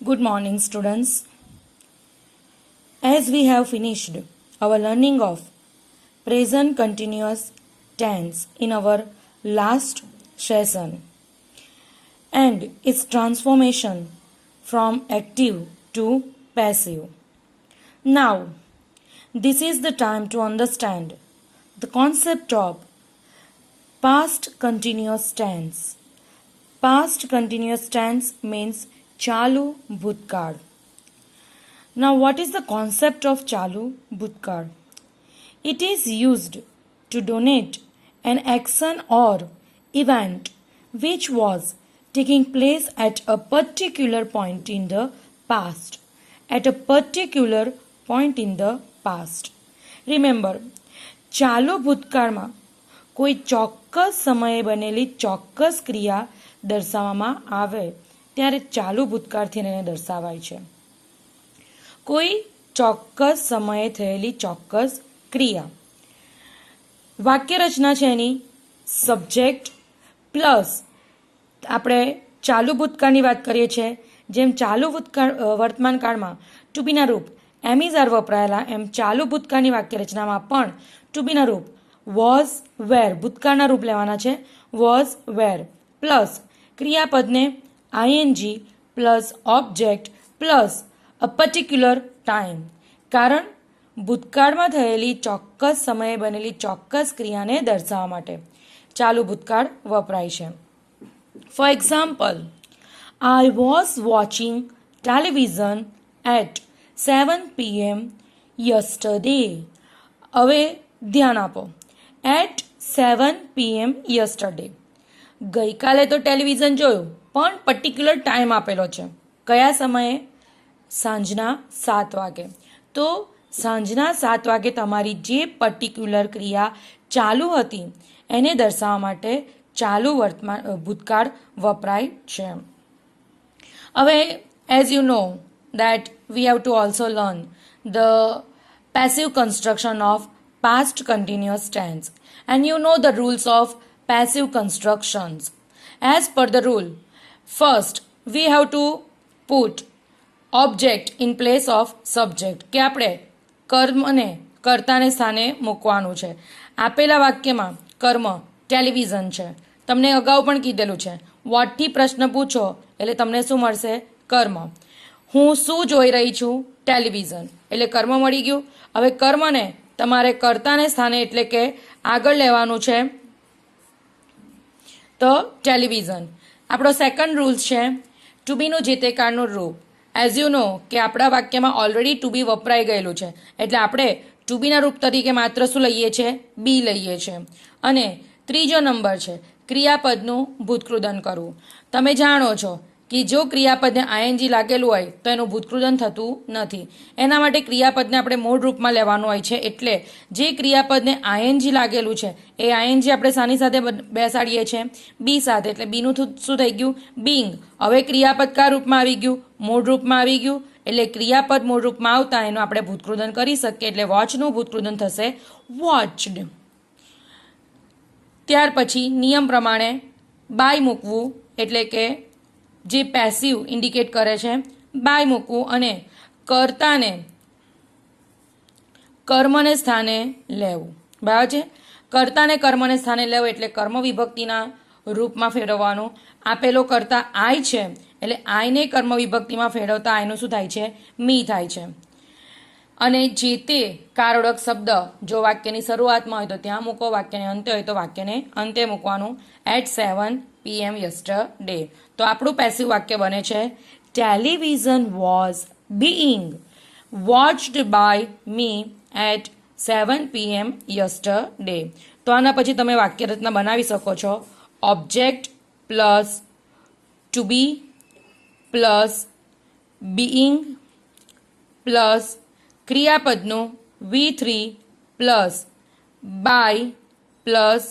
Good morning, students. As we have finished our learning of present continuous tense in our last session and its transformation from active to passive. Now, this is the time to understand the concept of past continuous tense. Past continuous tense means Chalu Bhutkal. Now, what is the concept of Chalu Bhutkal? It is used to denote an action or event which was taking place at a particular point in the past. At a particular point in the past. Remember, ચાલુ ભૂતકાળમાં કોઈ ચોક્કસ સમયે બનેલી ચોક્કસ ક્રિયા દર્શાવવામાં આવે ત્યારે ચાલુ ભૂતકાળથી એને દર્શાવાય છે. કોઈ ચોક્કસ સમયે થયેલી ચોક્કસ ક્રિયા. વાક્યરચના છે એની સબ્જેક્ટ પ્લસ આપણે ચાલુ ભૂતકાળની વાત કરીએ છીએ જેમ ચાલુ ભૂતકાળ વર્તમાન કાળમાં ટુ બીના રૂપ એમિઝ આર વપરાયેલા એમ ચાલુ ભૂતકાળની વાક્યરચનામાં પણ ટુ બીના રૂપ વોઝ વેર ભૂતકાળના રૂપ લેવાના છે વોઝ વેર પ્લસ ક્રિયાપદને ING plus object plus a particular time. કારણ ભૂતકાળમાં થયેલી ચોક્કસ સમયે બનેલી ચોક્કસ ક્રિયાને દર્શાવવા માટે ચાલુ ભૂતકાળ વપરાય છે. For example, I was watching television at 7 p.m. yesterday. હવે ધ્યાન આપો. At 7 p.m. yesterday. ગઈકાલે તો ટેલિવિઝન જોયું પણ પર્ટિક્યુલર ટાઈમ આપેલો છે. કયા સમયે? સાંજના 7 વાગે. તો સાંજના 7 વાગે તમારી જે પર્ટિક્યુલર ક્રિયા ચાલુ હતી એને દર્શાવવા માટે ચાલુ વર્તમાન ભૂતકાળ વપરાય છે. હવે as you know that we have to also learn the passive construction of past continuous tense, and you know the rules of passive constructions. As per the rule, first we have to put object in place of subject કે આપણે કર્મને કર્તાને સ્થાને મૂકવાનું છે. આપેલા વાક્યમાં કર્મ television છે. તમને અગાઉ પણ કીધેલું છે વોટથી પ્રશ્ન પૂછો એટલે તમને શું મળશે? કર્મ. હું શું જોઈ રહી છું? ટેલિવિઝન. એટલે કર્મ મળી ગયું. હવે કર્મને તમારે કર્તાને સ્થાને એટલે કે આગળ લેવાનું છે તો ટેલિવિઝન. આપણો સેકન્ડ રૂલ્સ છે ટુ બીનું જે તે કાળનું રૂપ. એઝ યુ નો કે આપણા વાક્યમાં ઓલરેડી ટુ બી વપરાઈ ગયેલું છે એટલે આપણે ટુ બીના રૂપ તરીકે માત્ર શું લઈએ છીએ? બી લઈએ છીએ. અને ત્રીજો નંબર છે ક્રિયાપદનું ભૂતકૃદન કરવું. તમે જાણો છો કે જો ક્રિયાપદને આઈએનજી લાગેલું હોય તો એનું ભૂતકૃદન થતું નથી. એના માટે ક્રિયાપદને આપણે મૂળ રૂપમાં લેવાનું હોય છે. એટલે જે ક્રિયાપદને આઈએનજી લાગેલું છે એ આઈએનજી આપણે શાની સાથે બેસાડીએ છીએ? બી સાથે. એટલે બીનું શું થઈ ગયું? બીંગ. હવે ક્રિયાપદ કયા રૂપમાં આવી ગયું? મૂળ રૂપમાં આવી ગયું. એટલે ક્રિયાપદ મૂળ રૂપમાં આવતા એનું આપણે ભૂતકૃદન કરી શકીએ. એટલે વોચનું ભૂતકૃદન થશે વોચડ. ત્યાર પછી નિયમ પ્રમાણે બાય મૂકવું એટલે કે જે પેસિવ ઇન્ડિકેટ કરે છે બાય મૂકવું અને કર્તાને કર્મને સ્થાને લેવું. બરાબર છે? કર્તાને કર્મને સ્થાને લેવું એટલે કર્મ વિભક્તિના રૂપમાં ફેરવવાનું. આપેલો કર્તા આઈ છે એટલે આઈને કર્મ વિભક્તિમાં ફેરવતા આઈનું શું થાય છે? મી થાય છે. અને જે તે કારોડક શબ્દ જો વાક્યની શરૂઆતમાં હોય તો ત્યાં મૂકો, વાક્યને અંતે હોય તો વાક્યને અંતે મૂકવાનું. At 7 p.m. yesterday. તો આપણું પેસિવ વાક્ય બને છે television was being watched by me at 7 p.m. yesterday. તો આના પછી તમે વાક્યરચના બનાવી શકો છો object plus to be plus being plus ક્રિયાપદનું V3 પ્લસ બાય પ્લસ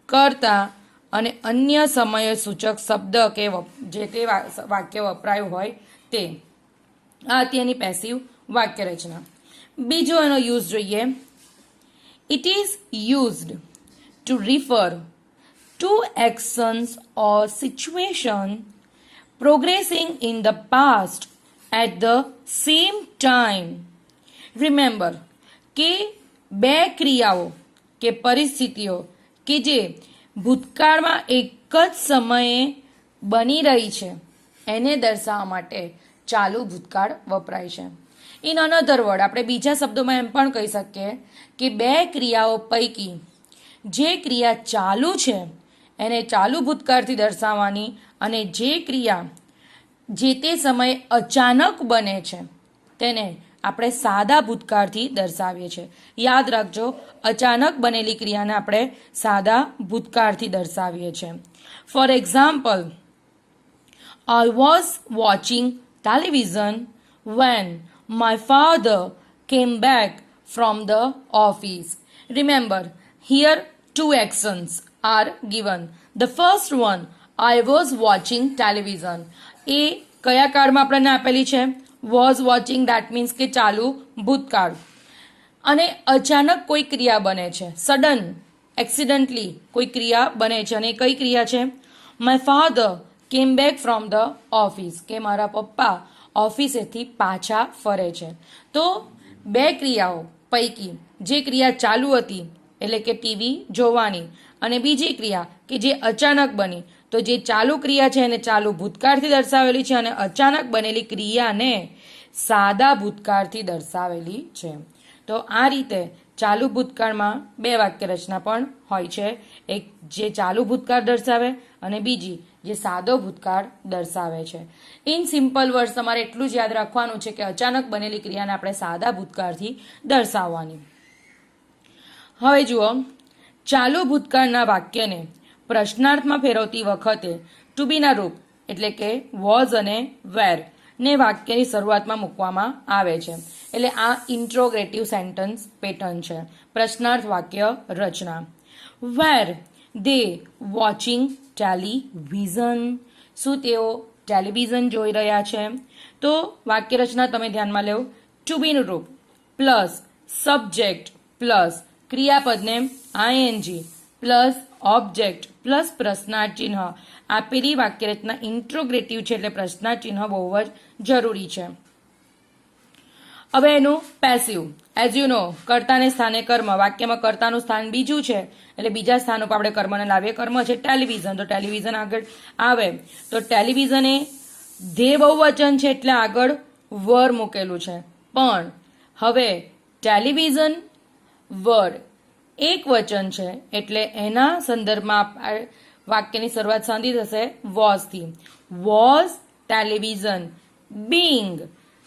કર્તા અને અન્ય સમય સૂચક શબ્દ કે જે તે વાક્ય વપરાયું હોય તે. આ હતી એની પેસિવ વાક્યરચના. બીજો એનો યુઝ જોઈએ. It is used to refer two actions or situation progressing in the past at the same time. Remember કે બે ક્રિયાઓ કે પરિસ્થિતિઓ કે જે ભૂતકાળમાં એક જ સમયે બની રહી છે એને દર્શાવવા માટે ચાલુ ભૂતકાળ વપરાય છે. ઇન અનધર વર્ડ આપણે બીજા શબ્દોમાં એમ પણ કહી શકીએ કે બે ક્રિયાઓ પૈકી જે ક્રિયા ચાલુ છે એને ચાલુ ભૂતકાળથી દર્શાવવાની અને જે ક્રિયા જે તે સમયે અચાનક બને છે તેને આપણે સાદા ભૂતકાળથી દર્શાવીએ છીએ. યાદ રાખજો, અચાનક બનેલી ક્રિયાને આપણે સાદા ભૂતકાળથી દર્શાવીએ છીએ. For example, I was watching television when my father came back from the office. Remember, here two actions are given. The first one, I was watching television. એ કયા કાળમાં આપણને આપેલી છે? વોઝ વોચિંગ, દેટ મીન્સ કે ચાલુ ભૂતકાળ. અને અચાનક કોઈ ક્રિયા બને છે, સડન એક્સિડન્ટલી કોઈ ક્રિયા બને છે, અને કઈ ક્રિયા છે? માય ફાધર કેમ બેક ફ્રોમ ધ ઓફિસ, કે મારા પપ્પા ઓફિસેથી પાછા ફરે છે. તો બે ક્રિયાઓ પૈકી જે ક્રિયા ચાલુ હતી એટલે કે ટીવી જોવાની, અને બીજી ક્રિયા કે જે અચાનક બની, તો જે ચાલુ ક્રિયા છે એને ચાલુ ભૂતકાળથી દર્શાવેલી છે અને અચાનક બનેલી ક્રિયાને સાદા ભૂતકાળથી દર્શાવેલી છે. તો આ રીતે ચાલુ ભૂતકાળમાં બે વાક્ય રચના પણ હોય છે, એક જે ચાલુ ભૂતકાળ દર્શાવે અને બીજી જે સાદો ભૂતકાળ દર્શાવે છે. ઇન સિમ્પલ વર્ડ્સ તમારે એટલું જ યાદ રાખવાનું છે કે અચાનક બનેલી ક્રિયાને આપણે સાદા ભૂતકાળથી દર્શાવવાની. હવે જુઓ, ચાલુ ભૂતકાળના વાક્યને પ્રશ્નાર્થમાં ફેરવતી વખતે ટુ બીના રૂપ એટલે કે વોઝ અને વેર ને વાક્યની શરૂઆતમાં મૂકવામાં આવે છે. એટલે આ ઇન્ટ્રોગેટિવ સેન્ટન્સ પેટર્ન છે, પ્રશ્નાર્થ વાક્ય રચના. વેર દે વોચિંગ ટેલિવિઝન, શું તેઓ ટેલિવિઝન જોઈ રહ્યા છે? તો વાક્ય રચના તમે ધ્યાનમાં લેવો. ટુ બીનું રૂપ પ્લસ સબ્જેક્ટ પ્લસ ક્રિયાપદને આઈએનજી પ્લસ ઓબ્જેક્ટ પ્લસ પ્રશ્નાર્થ ચિહ્ન. આપેલી વાક્ય રચના ઇન્ટ્રોગેટિવ છે એટલે પ્રશ્નાર્થ ચિહ્ન બહુ જ જરૂરી છે. હવે એનું પેસિવ, એઝ યુ નો, કર્તાને સ્થાને કર્મ. વાક્યમાં કર્તાનું સ્થાન બીજું છે એટલે બીજા સ્થાન ઉપર આપણે કર્મને લાવીએ. કર્મ છે ટેલિવિઝન, તો ટેલિવિઝન આગળ આવે તો ટેલિવિઝન એ ધે બહુવચન છે એટલે આગળ વર મૂકેલું છે. પણ હવે ટેલિવિઝન વર્ડ એક વચન છે એટલે એના સંદર્ભમાં વાક્યની શરૂઆત સાંધી થશે વોઝથી. Was television being.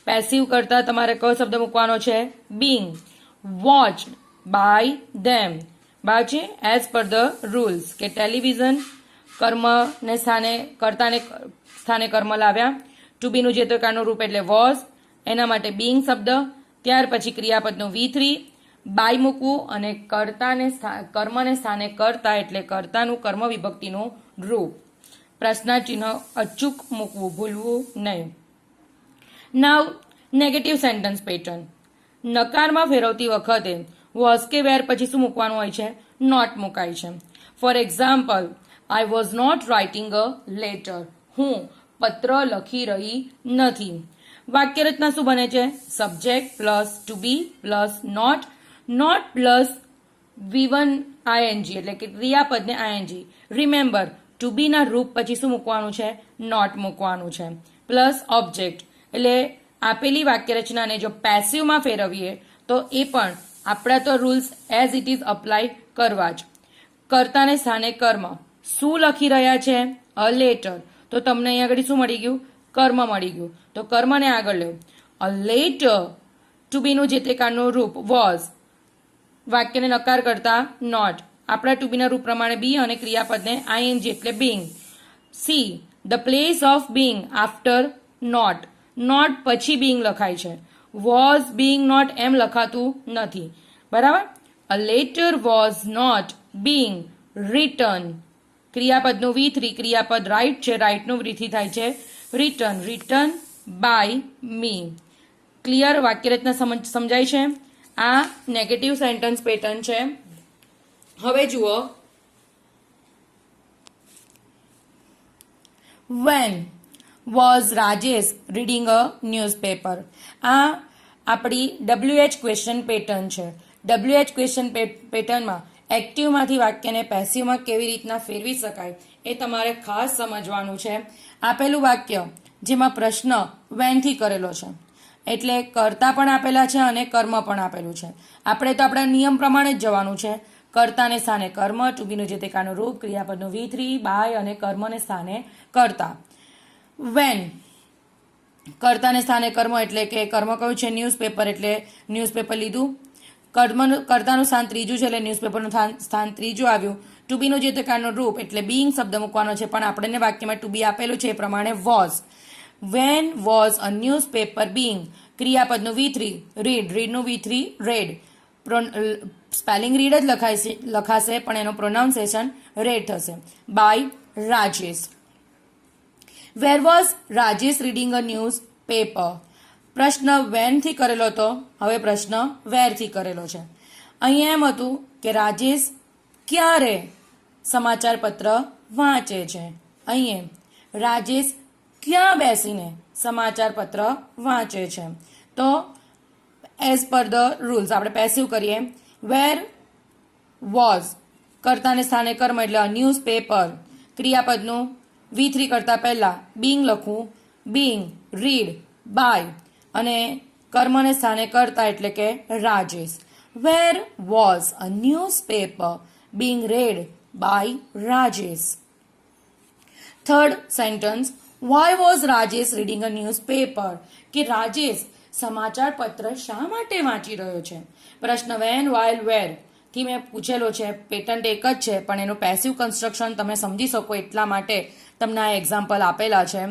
પેસિવ કરતા તમારે કયો શબ્દ મૂકવાનો છે? Being. Watched by them. By છે એઝ પર ધ રૂલ્સ, કે ટેલિવિઝન કર્મને સ્થાને કર્તાને સ્થાને કર્મ લાવ્યા. ટુ બીનું જે તો કારનું રૂપ એટલે વોઝ, એના માટે બીંગ શબ્દ, ત્યાર પછી ક્રિયાપદનું V3 બાય મૂકવું અને કર્તાને કર્મને સ્થાને કરતા એટલે કર્તાનું કર્મ વિભક્તિનું રૂપ. પ્રશ્નાર્થ ચિહ્ન અચૂક મૂકવું, ભૂલવું નહીં. નાવ નેગેટિવ સેન્ટન્સ પેટર્ન. નકારમાં ફેરવતી વખતે વોઝ કે વેર પછી શું મૂકવાનું હોય છે? નોટ મુકાય છે. For example, I was not writing a letter. હું પત્ર લખી રહી નથી. વાક્ય રચના શું બને છે? Subject plus to be plus not, not plus V1 ING એટલે કે ક્રિયાપદને આઈએનજી. રિમેમ્બર, ટુ બીના રૂપ પછી શું મૂકવાનું છે? નોટ મૂકવાનું છે. પ્લસ ઓબ્જેક્ટ એટલે આપેલી વાક્ય રચનાને જો પેસિવમાં ફેરવીએ તો એ પણ આપણા તો rules as it is apply કરવા જ. કર્તાને સ્થાને કર્મ. શું લખી રહ્યા છે? A letter. તો તમને અહીં આગળ શું મળી ગયું? કર્મ મળી ગયું. તો કર્મને આગળ લો. અ લેટર ટુ બીનું જે તે કાળનું રૂપ વોઝ, વાક્યને નકાર કરતા નોટ. આપણા ટુ બીના રૂપ પ્રમાણે બી અને ક્રિયાપદને આઈએનજી એટલે being. See the place of being after not. Not પછી બીંગ લખાય છે, વોઝ બીંગ નોટ એમ લખાતું નથી. બરાબર? A letter was not being written. ક્રિયાપદનું V3 ક્રિયાપદ રાઇટ છે, રાઇટનું V3 થાય છે written. Written by me. Clear? વાક્ય રચના સમજાય છે? આ નેગેટિવ સેન્ટન્સ પેટર્ન છે. હવે જુઓ, when was Rajesh reading a newspaper. આ આપણી WH ક્વેશ્ચન પેટર્ન છે. WH ક્વેશ્ચન પેટર્નમાં એક્ટિવમાંથી વાક્યને પેસિવમાં કેવી રીતના ફેરવી શકાય એ તમારે ખાસ સમજવાનું છે. આપેલું વાક્ય જેમાં પ્રશ્ન વેનથી કરેલો છે, એટલે કર્તા પણ આપેલા છે અને કર્મ પણ આપેલું છે. આપણે તો આપણા નિયમ પ્રમાણે જ જવાનું છે. કર્તાને સ્થાને કર્મ, ટુ બીનું જે તે કાળનું રૂપ, ક્રિયાપદનું V3, બાય અને કર્મને સ્થાને કર્તા. વેન કર્તાને સ્થાને કર્મ એટલે કે કર્મ કયું છે? ન્યૂઝપેપર, એટલે ન્યૂઝપેપર લીધું. કર્તાનું સ્થાન ત્રીજું છે એટલે ન્યૂઝપેપરનું સ્થાન ત્રીજું આવ્યું. ટુ બીનું જે તે કાળનું રૂપ એટલે બીંગ શબ્દ મૂકવાનો છે, પણ આપણને વાક્યમાં ટુ બી આપેલું છે એ પ્રમાણે was. When was a newspaper being, ક્રિયાપદનું V3 રીડ, રીડનું V3 રેડ. સ્પેલિંગ રીડ જ લખાશે પણ એનું પ્રોનાઉન્સિએશન રેડ થશે. By Rajesh. Where was Rajesh reading a newspaper. પ્રશ્ન વેનથી કરેલો હતો, હવે પ્રશ્ન વેરથી કરેલો છે. અહીંયા એમ હતું કે રાજેશ ક્યારે સમાચાર પત્ર વાંચે છે. અહીંયા રાજેશ ક્યાં બેસીને સમાચાર પત્ર વાંચે છે. તો એઝ પર ધ રૂલ્સ આપણે પેસિવ કરીએ. વેર વોઝ કર્તાને સ્થાને કર્મ એટલે ન્યૂઝ પેપર, ક્રિયાપદનું V3 કરતા પહેલા બીંગ લખવું, બીંગ રીડ બાય, અને કર્મને સ્થાને કરતા એટલે કે Rajesh. Where was a newspaper being read by Rajesh. Third sentence, why was Rajesh reading a newspaper, કે રાજેશ સમાચાર પત્ર શા માટે વાંચી રહ્યો છે. પ્રશ્ન વેન, વાઇલ, વેર થી મેં પૂછેલો છે. પેટર્ન એક જ છે પણ એનું પેસિવ કન્સ્ટ્રક્શન તમે સમજી શકો એટલા માટે તમને આ એક્ઝામ્પલ આપેલા છે.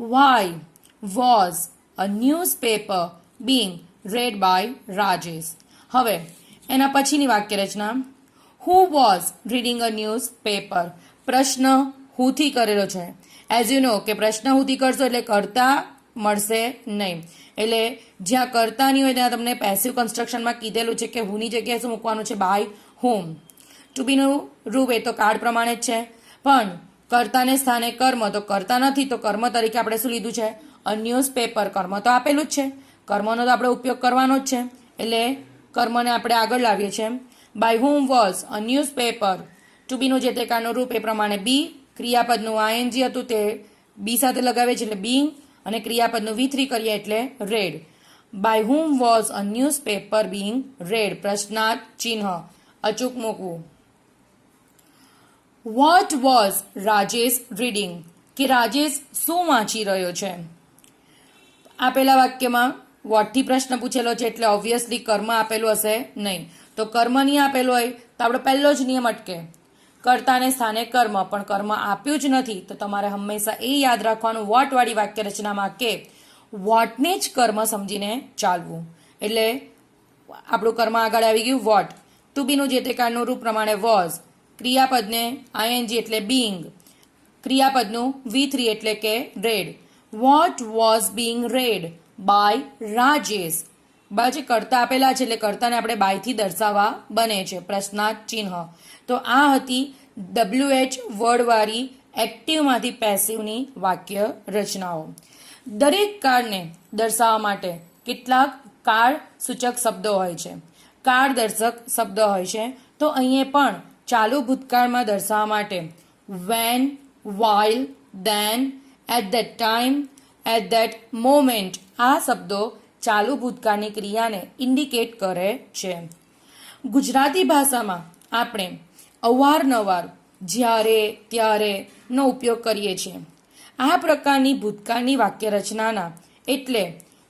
Why was a newspaper being read by Rajesh. હવે એના પછીની વાક્ય રચના, who was reading a newspaper. પ્રશ્ન હુથી કરેલો છે. એઝ યુ નો કે પ્રશ્ન હુથી કરશો એટલે કરતા મળશે નહીં, એટલે જ્યાં કરતા નહીં હોય ત્યાં તમને પેસિવ કન્સ્ટ્રક્શનમાં કીધેલું છે કે હુની જગ્યાએ શું મૂકવાનું છે? By home. ટુ બીનું રૂપ એ તો કાર્ડ પ્રમાણે જ છે, પણ કર્તાને સ્થાને કર્મ, તો કરતા નથી તો કર્મ તરીકે આપણે શું લીધું છે? અ ન્યૂઝ પેપર. કર્મ તો આપેલું જ છે, કર્મનો તો આપણે ઉપયોગ કરવાનો જ છે, એટલે કર્મને આપણે આગળ લાવીએ છીએ. By whom was a newspaper. To બીનું જે તે કાળનું રૂપ એ પ્રમાણે બી, ક્રિયાપદનું ING હતું તે બી સાથે લગાવે છે એટલે બીંગ, અને ક્રિયાપદનું V3 કરીએ એટલે read. By whom was a newspaper being read. પ્રશ્નાર્થ ચિહ્ન અચૂક મૂકવું. વોટ વોઝ રાજેશ રીડિંગ, કે રાજેશ શું વાંચી રહ્યો છે. આપેલા વાક્યમાં વોટથી પ્રશ્ન પૂછેલો છે એટલે ઓબ્વિયસલી કર્મ આપેલું હશે નહીં. તો કર્મ નહીં આપેલું હોય તો આપણો પહેલો જ નિયમ અટકે, કર્તાને સ્થાને કર્મ, પણ કર્મ આપ્યું જ નથી તો તમારે હંમેશા એ યાદ રાખવાનું વોટવાળી વાક્ય રચનામાં કે વોટને જ કર્મ સમજીને ચાલવું. એટલે આપણું કર્મ આગળ આવી ગયું વોટ. ટુ બીનું જે તે કાળનું રૂપ પ્રમાણે વોઝ, ક્રિયાપદને ING એટલે બીંગ, ક્રિયાપદનું V3 એટલે કે read. What was being read by Rajesh. બાજુ કરતા આપેલા છે એટલે કર્તાને આપણે બાયથી દર્શાવવા બને છે. પ્રશ્નાર્થ ચિહ્ન. તો આ હતી WH વર્ડવાળી એક્ટિવમાંથી પેસિવની વાક્ય રચનાઓ. દરેક કાળને દર્શાવવા માટે કેટલાક કાળ સૂચક શબ્દો હોય છે, કાળ દર્શક શબ્દો હોય છે. તો અહીંયા પણ ચાલુ ભૂતકાળમાં દર્શાવવા માટે when, while, then, at that time, at that moment આ શબ્દો ચાલુ ભૂતકાળની ક્રિયાને ઇન્ડિકેટ કરે છે. ગુજરાતી ભાષામાં આપણે અવારનવાર જ્યારે, ત્યારે નો ઉપયોગ કરીએ છીએ. આ પ્રકારની ભૂતકાળની વાક્ય રચનાના એટલે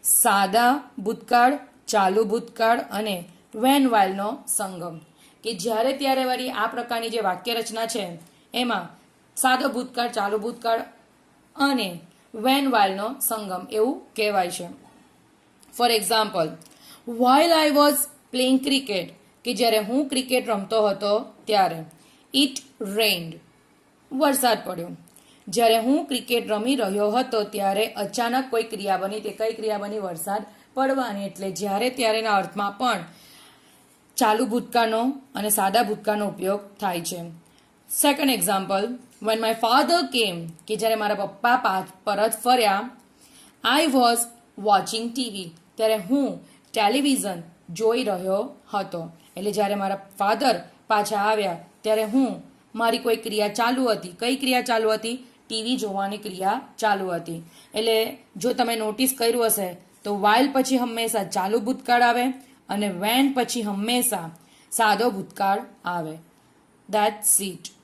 સાદા ભૂતકાળ, ચાલુ ભૂતકાળ અને વેન વાઇલનો સંગમ, કે જ્યારે ત્યારે વાળી આ પ્રકારની જે વાક્ય રચના છે એમાં સાદો ભૂતકાળ, ચાલુ ભૂતકાળ અને વેન વાઇલનો સંગમ એવું કહેવાય છે. For example, while I was playing cricket, કે જ્યારે હું ક્રિકેટ રમતો હતો ત્યારે. ઇટ રેઇન્ડ, વરસાદ પડ્યો. જ્યારે હું ક્રિકેટ રમી રહ્યો હતો ત્યારે અચાનક કોઈ ક્રિયા બની. તે કઈ ક્રિયા બની? વરસાદ પડવાની. એટલે જ્યારે ત્યારેના અર્થમાં પણ ચાલુ ભૂતકાળનો અને સાદા ભૂતકાળનો ઉપયોગ થાય છે. Second example, when my father came, કે જ્યારે મારા પપ્પા પરત ફર્યા, I was watching TV, ત્યારે હું ટેલિવિઝન જોઈ રહ્યો હતો. એટલે જ્યારે મારા ફાધર પાછા આવ્યા ત્યારે હું મારી કોઈ ક્રિયા ચાલુ હતી. કઈ ક્રિયા ચાલુ હતી? ટીવી જોવાની ક્રિયા ચાલુ હતી. એટલે જો તમે નોટિસ કર્યું હશે તો while પછી હંમેશા ચાલુ ભૂતકાળ આવે અને when પછી હંમેશા સાદો ભૂતકાળ આવે. That's it.